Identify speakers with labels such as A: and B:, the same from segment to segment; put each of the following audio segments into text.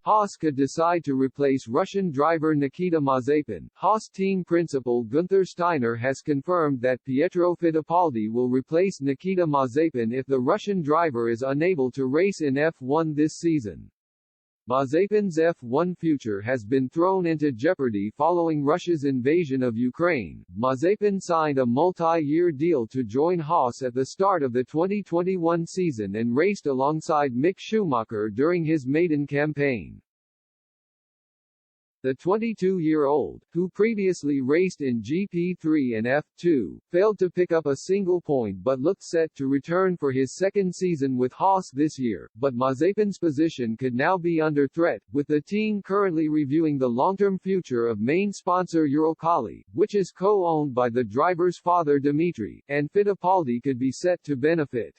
A: Haas could decide to replace Russian driver Nikita Mazepin. Haas team principal Günther Steiner has confirmed that Pietro Fittipaldi will replace Nikita Mazepin if the Russian driver is unable to race in F1 this season. Mazepin's F1 future has been thrown into jeopardy following Russia's invasion of Ukraine. Mazepin signed a multi-year deal to join Haas at the start of the 2021 season and raced alongside Mick Schumacher during his maiden campaign. The 22-year-old, who previously raced in GP3 and F2, failed to pick up a single point but looked set to return for his second season with Haas this year, but Mazepin's position could now be under threat, with the team currently reviewing the long-term future of main sponsor Uralkali, which is co-owned by the driver's father Dmitry, and Fittipaldi could be set to benefit.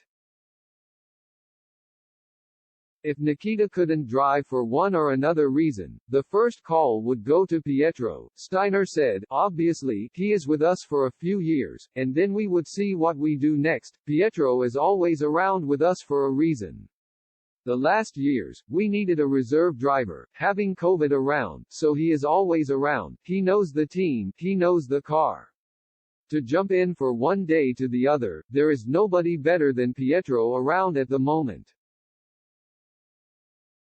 A: If Nikita couldn't drive for one or another reason, the first call would go to Pietro, Steiner said. Obviously, he is with us for a few years, and then we would see what we do next. Pietro is always around with us for a reason. The last years, we needed a reserve driver, having COVID around, so he is always around. He knows the team, he knows the car. To jump in for one day to the other, there is nobody better than Pietro around at the moment.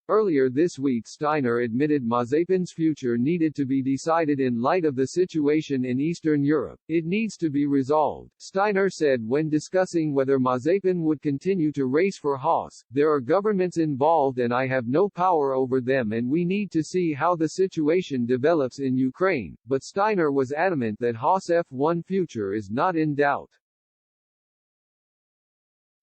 A: Earlier this week Steiner admitted Mazepin's future needed to be decided in light of the situation in Eastern Europe. It needs to be resolved, Steiner said when discussing whether Mazepin would continue to race for Haas. There are governments involved and I have no power over them and we need to see how the situation develops in Ukraine, but Steiner was adamant that Haas' F1 future is not in doubt.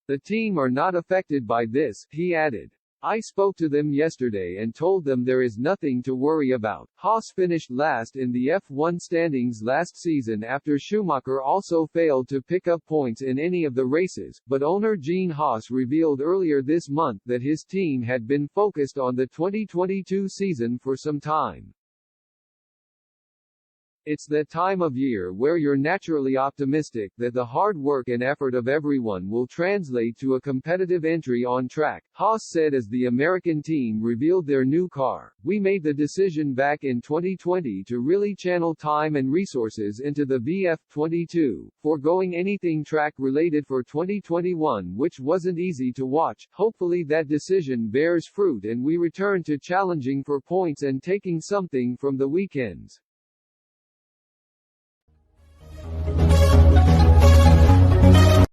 A: The team are not affected by this, he added. I spoke to them yesterday and told them there is nothing to worry about. Haas finished last in the F1 standings last season after Schumacher also failed to pick up points in any of the races, but owner Gene Haas revealed earlier this month that his team had been focused on the 2022 season for some time. It's that time of year where you're naturally optimistic that the hard work and effort of everyone will translate to a competitive entry on track, Haas said as the American team revealed their new car. We made the decision back in 2020 to really channel time and resources into the VF22, foregoing anything track related for 2021, which wasn't easy to watch. Hopefully that decision bears fruit and we return to challenging for points and taking something from the weekends.